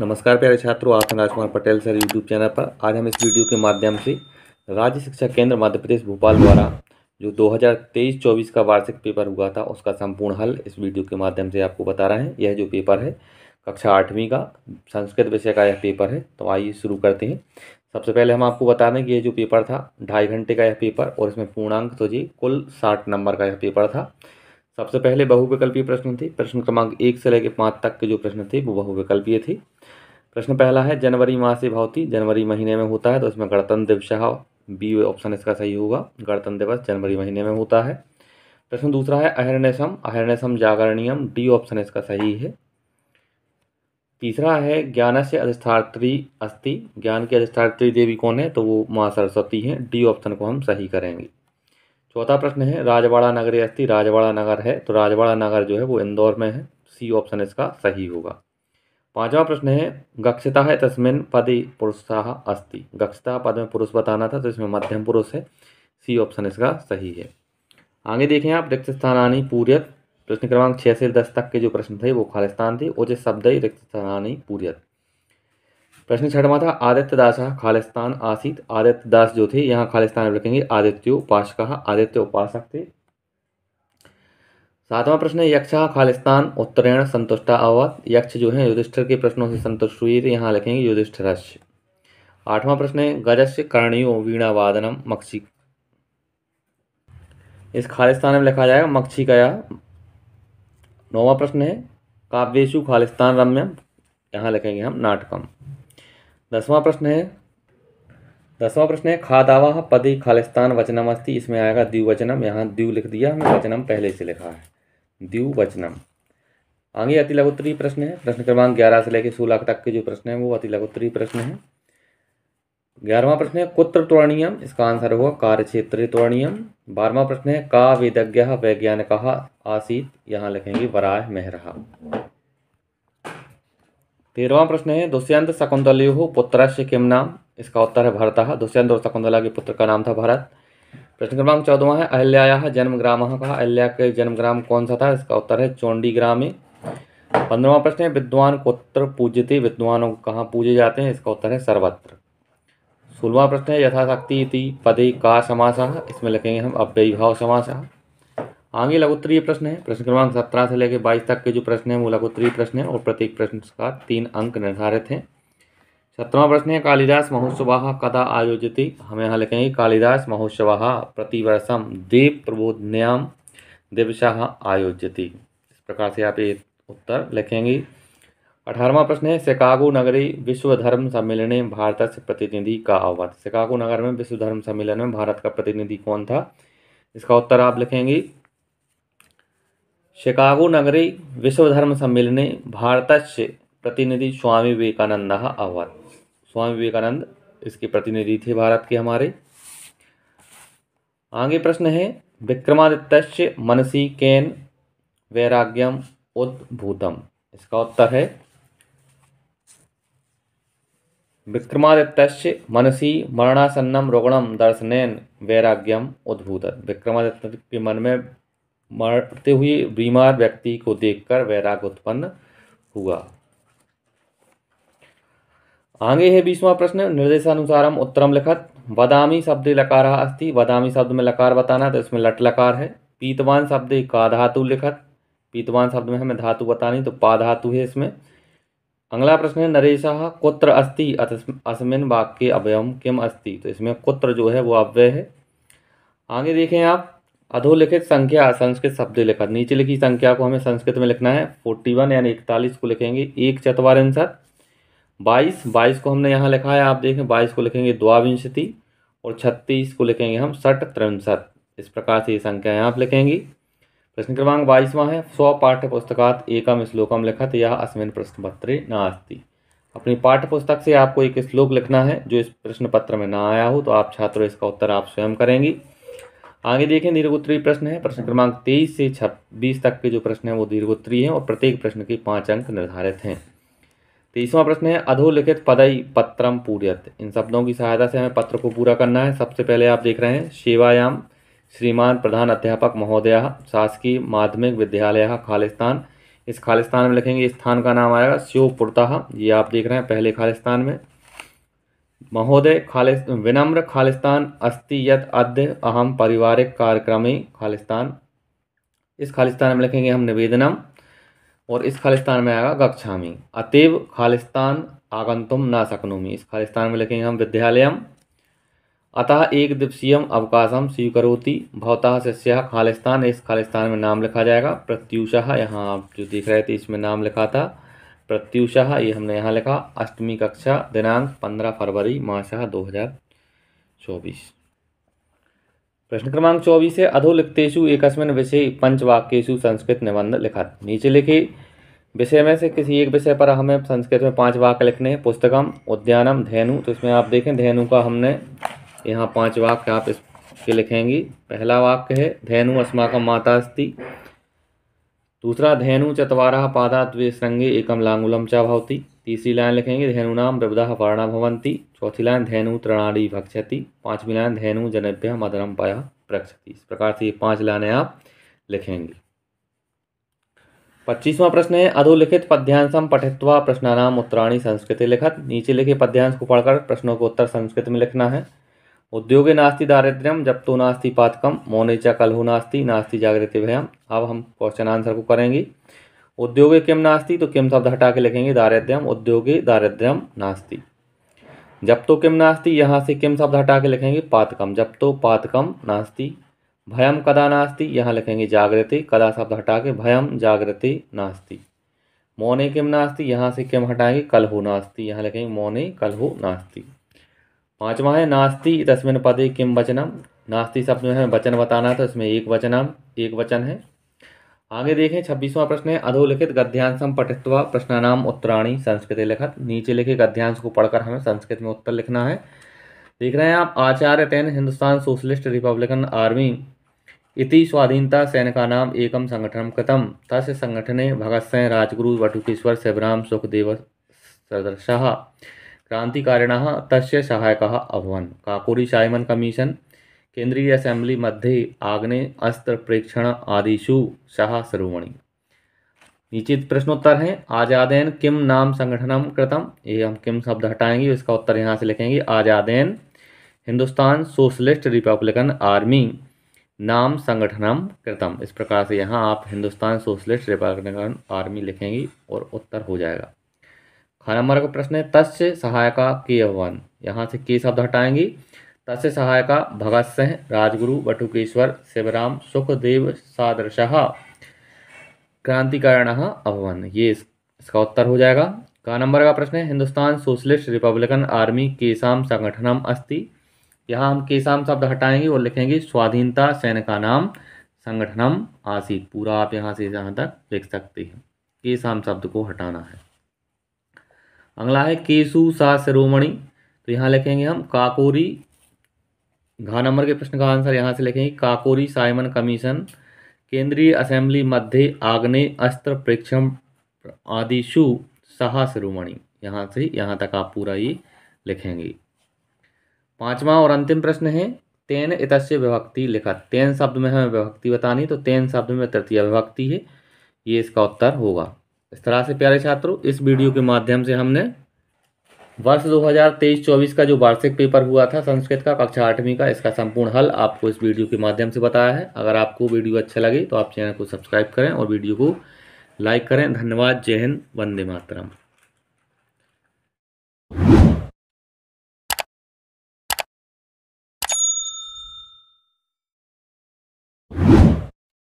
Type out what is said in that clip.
नमस्कार प्यारे छात्रों, आप हैं Rajkumar Patel sir YouTube channel पर। आज हम इस वीडियो के माध्यम से राज्य शिक्षा केंद्र मध्य प्रदेश भोपाल द्वारा जो 2023-24 का वार्षिक पेपर हुआ था उसका संपूर्ण हल इस वीडियो के माध्यम से आपको बता रहे हैं। यह जो पेपर है कक्षा 8वीं का संस्कृत विषय का यह पेपर है। तो आइए शुरू करते हैं। सबसे पहले हम आपको बता दें कि यह जो पेपर था 2.5 घंटे का यह पेपर और इसमें पूर्णांक तो जी कुल 60 नंबर का यह पेपर था। सबसे पहले बहुविकल्पीय प्रश्न थे। प्रश्न क्रमांक 1 से लेकर 5 तक के जो प्रश्न थे वो बहुविकल्पीय थे। प्रश्न पहला है जनवरी माह से भवती, जनवरी महीने में होता है तो इसमें गणतंत्र दिवस बी ऑप्शन इसका सही होगा। गणतंत्र दिवस जनवरी महीने में होता है। प्रश्न दूसरा है अहर्निशम, अहर्निशम जागरणीयम, डी ऑप्शन इसका सही है। तीसरा है ज्ञानस्य अधिष्ठात्री अस्ति, ज्ञान की अधिष्ठात्री देवी कौन है तो वो माँ सरस्वती हैं। डी ऑप्शन को हम सही करेंगे। चौथा प्रश्न है राजवाड़ा नगरे अस्ति, राजवाड़ा नगर है तो राजवाड़ा नगर जो है वो इंदौर में है। सी ऑप्शन इसका सही होगा। पांचवा प्रश्न है गक्षितः तस्मिन् पदे पुरुषः अस्ति, गक्षितः पद में पुरुष बताना था तो इसमें मध्यम पुरुष है। सी ऑप्शन इसका सही है। आगे देखें आप रिक्त स्थानानि पूर्यत। प्रश्न क्रमांक 6 से 10 तक के जो प्रश्न थे वो खालिस्तान थे। उचित शब्द रिक्त स्थानानि पूर्यत। प्रश्न छठवां था आदित्य दासः खालिस्तान आसीत, आदित्य दास जो थे यहाँ खालिस्तान में लिखेंगे आदित्योपासकः, आदित्य उपासक थे। सातवां प्रश्न है यक्षः खालिस्तान उत्तरेण संतुष्टा अभवत्, यक्ष जो है युधिष्ठिर के प्रश्नों से संतुष्ट हुए थे, यहाँ लिखेंगे युधिष्ठिरस्य। आठवां प्रश्न है गजस्य कर्णयो वीणा वादनम मक्षी, इस खालिस्तान में लिखा जाएगा मक्षिकया। नौवां प्रश्न है काव्येषु खालिस्तान रम्यम, यहाँ लिखेंगे हम नाटकम। दसवां प्रश्न है खादावाह पदे खालिस्तान वचनम अस्ति, इसमें आएगा द्विवचनम, यहाँ द्वि लिख दिया, हमें वचनम पहले से लिखा है द्विवचनम। आगे अति लघुत्तरीय प्रश्न है। प्रश्न क्रमांक 11 से लेकर 16 तक के जो प्रश्न है वो अति लघुत्तरीय प्रश्न है। 11वां प्रश्न है कुत्र त्वरणीयम, इसका आंसर होगा कार्यक्षेत्रे त्वरणीयम। 12वां प्रश्न है का वेदज्ञः वैज्ञानिकः आसीत्, यहाँ लिखेंगे वराह महरः। 13वां प्रश्न है दुष्यंत शकुंतलयोः पुत्रस्य किम नाम, इसका उत्तर है भरतः, दुष्यंत और शकुंतला के पुत्र का नाम था भरत। प्रश्न क्रमांक 14वां है अहल्यायाः जन्मग्रामः कः, अहल्या के जन्मग्राम कौन सा था, इसका उत्तर है चौंडीग्रामे। 15वां प्रश्न है विद्वान कुत्र पूज्यते, विद्वानों को कहाँ पूजे जाते हैं, इसका उत्तर है सर्वत्र। 16वां प्रश्न है यथाशक्ति इति पदे का समासः, इसमें लिखेंगे हम अव्ययीभाव समासः। आगे लघुत्तरीय प्रश्न है। प्रश्न क्रमांक 17 से लेकर 22 तक के जो प्रश्न है वो लघुत्तरीय प्रश्न है और प्रत्येक प्रश्न का 3 अंक निर्धारित हैं। 17वां प्रश्न है कालिदास महोत्सवः कदा आयोजिते, हम यहाँ लिखेंगे कालिदास महोत्सवः प्रतिवर्षम देव प्रबोधन्याम दिवसः आयोज्यते। इस प्रकार से आप ये उत्तर लिखेंगे। 18वां प्रश्न है शिकागो नगरे विश्व धर्म सम्मेलने भारतस्य प्रतिनिधि का अभवत्, शिकागो नगर में विश्व धर्म सम्मेलन में भारत का प्रतिनिधि कौन था, इसका उत्तर आप लिखेंगे शिकागो नगरे विश्व धर्म सम्मेलने भारतस्य प्रतिनिधि स्वामी विवेकानंदः अभवत्, स्वामी विवेकानंद इसके प्रतिनिधि थे भारत के हमारे। आगे प्रश्न है विक्रमादित्यस्य मनसि केन वैराग्यम उद्भूतम, इसका उत्तर है विक्रमादित्यस्य मनसि मरणासन्नम रुग्णम दर्शनेन वैराग्यम उद्भूतम्, विक्रमादित्य के मन में मरते हुए बीमार व्यक्ति को देखकर वैराग्य उत्पन्न हुआ। आगे है 20वां प्रश्न निर्देशानुसारम उत्तरम लिखत, वदामी शब्दे लकारः अस्ति, वदामी शब्द में लकार बताना तो इसमें लट लकार है। पीतवान शब्दे का धातु लिखत, पीतवान शब्द में हमें धातु बतानी तो पा धातु है इसमें। अगला प्रश्न है नरेशः कुत्र अस्ति अस्मिन् वाक्ये अव्ययम किम अस्ति, तो इसमें कुत्र जो है वो अव्यय है। आगे देखें आप अधोलिखित संख्या संस्कृत शब्द लिखत, नीचे लिखी संख्या को हमें संस्कृत में लिखना है। 41 यानी 41 को लिखेंगे 1 चत्वारिंशत्। 22 को हमने यहाँ लिखा है, आप देखें 22 को लिखेंगे द्वाविंशति और 36 को लिखेंगे हम षट् त्रिंशत्। इस प्रकार से ये संख्याएं आप लिखेंगी। प्रश्न क्रमांक 22वां है स्व पाठ्य पुस्तकात् एकम श्लोकम लिखत यह अस्मिन् प्रश्नपत्रे नास्ति, अपनी पाठ्य पुस्तक से आपको एक श्लोक लिखना है जो इस प्रश्न पत्र में ना आया हो तो आप छात्रों इसका उत्तर आप स्वयं करेंगे। आगे देखें दीर्घोत्तरीय प्रश्न है। प्रश्न क्रमांक 23 से 26 तक के जो प्रश्न है वो दीर्घोत्तरीय हैं और प्रत्येक प्रश्न के 5 अंक निर्धारित हैं। 23वां प्रश्न है अधोलिखित पदई पत्रम पूर्यत, इन शब्दों की सहायता से हमें पत्र को पूरा करना है। सबसे पहले आप देख रहे हैं सेवायाम श्रीमान प्रधान अध्यापक महोदय शासकीय माध्यमिक विद्यालय खालिस्तान, इस खालिस्तान में लिखेंगे, स्थान का नाम आएगा श्योपुरतः, ये आप देख रहे हैं पहले खालिस्तान में। महोदय विनम्र खालिस्तान अस्ति यत् अद्य अहम पारिवारिक कार्यक्रमे खालिस्तान, इस खालिस्तान में लिखेंगे हम निवेदनम, और इस खालिस्तान में आएगा गच्छामि। अतएव खालिस्तान आगंतुम न शक्नोमि, इस खालिस्तान में लिखेंगे हम विद्यालयम। अतः एक दिवसीयम अवकाशम स्वीकरोति भवतः शिष्यः खालिस्तान, इस खालिस्तान में नाम लिखा जाएगा। प्रत्यूषः, यहाँ आप जो देख रहे थे इसमें नाम लिखा था प्रत्यूषः, ये हमने यहाँ लिखा। अष्टमी कक्षा, दिनांक 15 फरवरी, मासः 2024। प्रश्न क्रमांक 24 है, अधोलिखितेषु एकस्मिन् विषये पंचवाक्येषु संस्कृत निबंध लिखत। नीचे लिखे विषय में से किसी एक विषय पर हमें संस्कृत में 5 वाक्य लिखने हैं। पुस्तकम, उद्यानम, धेनु, तो इसमें आप देखें धेनु का हमने यहाँ 5 वाक्य आप इसके लिखेंगे। पहला वाक्य है धेनु अस्माकं माता अस्ति। दूसरा, धेनु चत्वारः पादा द्वे श्रृंगे एकम लांगुलम च भवति। तीसरी लाइन लिखेंगे धेनूनाम विविधाः वर्णा भवन्ति। चौथी लाइन धेनु तृणादि भक्षति। पांचवी लाइन धेनु जनेभ्यः मधुरम पयः प्रक्षति। इस प्रकार से ये 5 लाइनें आप लिखेंगे। 25वां प्रश्न है, अधोलिखित पद्यांशम पठित्वा प्रश्नानाम उत्तराणि संस्कृते लिखत। नीचे लिखे पद्यांश को पढ़कर प्रश्नों को उत्तर संस्कृत में लिखना है। उद्योगे नास्ति दारिद्र्यम जप्तो नास्ति पातकम मौने च कलहो नास्ति नास्ति जागृति भयम। अब हम क्वेश्चन आंसर को करेंगे। उद्योगे किम नास्ति, तो किम शब्द हटा के लिखेंगे दारिद्र्यम, उद्योगे दारिद्र्यम नास्ति। जप्तो किम नास्ति, यहाँ से किम शब्द हटा के लिखेंगे पातकम, जप्तो पातकम नास्ति। भयम कदा नास्ति, यहाँ लिखेंगे जागृति, कदा शब्द हटा के भयम जागृति नास्ति। मौने किम नास्ति, यहाँ से किम हटाएंगे कलहो नास्ति, यहाँ लिखेंगे मौने कलहो नास्ति। 5वां है नास्ति तस्मिन् पदे किम वचनम। नास्ति शब्द में हमें वचन बताना है, तो इसमें एक वचन है। आगे देखें 26वां प्रश्न है, अधोलिखित गद्यांशम पठित्वा प्रश्नानाम उत्तराणि संस्कृते लिखत। नीचे लिखे गद्यांश को पढ़कर हमें संस्कृत में उत्तर लिखना है। देख रहे हैं आप, आचार्य 10 हिंदुस्तान सोशलिस्ट रिपब्लिकन आर्मी इति स्वाधीनता सैनिकानाम एकम संगठनम कृतम तस्य संगठने भगत सिंह, राजगुरु, बटुकेश्वर, शिवराम, सुखदेव सदृशः क्रांतिकारिणः तस्य सहायकः अभवन्। काकोरी साइमन कमीशन, केंद्रीय असेंबली मध्ये आग्नेय अस्त्र प्रेक्षण आदिषु सह शिरोमणि। नीचे प्रश्नोत्तर हैं, आजादेन किम नाम संगठनम कृतम, ये हम किम शब्द हटाएंगे, इसका उत्तर यहाँ से लिखेंगे आजादेन हिंदुस्तान सोशलिस्ट रिपब्लिकन आर्मी नाम संगठनम कृतम। इस प्रकार से यहाँ आप हिंदुस्तान सोशलिस्ट रिपब्लिकन आर्मी लिखेंगे और उत्तर हो जाएगा। ख नंबर का प्रश्न है, तस्य सहायका के अभवन, यहाँ से के शब्द हटाएंगे। तस्य सहायका भगत सिंह, राजगुरु, बटुकेश्वर, शिवराम, सुखदेव सदृशः क्रांतिकारिणः अभवन, ये इसका उत्तर हो जाएगा। क नंबर का प्रश्न है, हिंदुस्तान सोशलिस्ट रिपब्लिकन आर्मी केसाम संगठनम अस्ति। यहाँ हम केसाम शब्द हटाएंगे और लिखेंगे स्वाधीनता सैनिकानाम संगठनम आसीत। पूरा आप यहाँ से जहाँ तक लिख सकते हैं, केसाम शब्द को हटाना है। अगला है केसु सा शिरोमणि, तो यहाँ लिखेंगे हम काकोरी। घ नंबर के प्रश्न का आंसर यहाँ से लिखेंगे काकोरी साइमन कमीशन, केंद्रीय असेंबली मध्य आग्नेय अस्त्र प्रेक्षण आदिशु सहा शिरोमणि, यहाँ से यहाँ तक आप पूरा ये लिखेंगे। 5वां और अंतिम प्रश्न है, तेन इतस्य विभक्ति लिखत। तेन शब्द में हमें विभक्ति बतानी, तो तेन शब्द में तृतीय विभक्ति है, ये इसका उत्तर होगा। इस तरह से प्यारे छात्रों, इस वीडियो के माध्यम से हमने वर्ष 2023-24 का जो वार्षिक पेपर हुआ था संस्कृत का कक्षा 8वीं का, इसका संपूर्ण हल आपको इस वीडियो के माध्यम से बताया है। अगर आपको वीडियो अच्छा लगे तो आप चैनल को सब्सक्राइब करें और वीडियो को लाइक करें। धन्यवाद। जय हिंद, वंदे मातरम।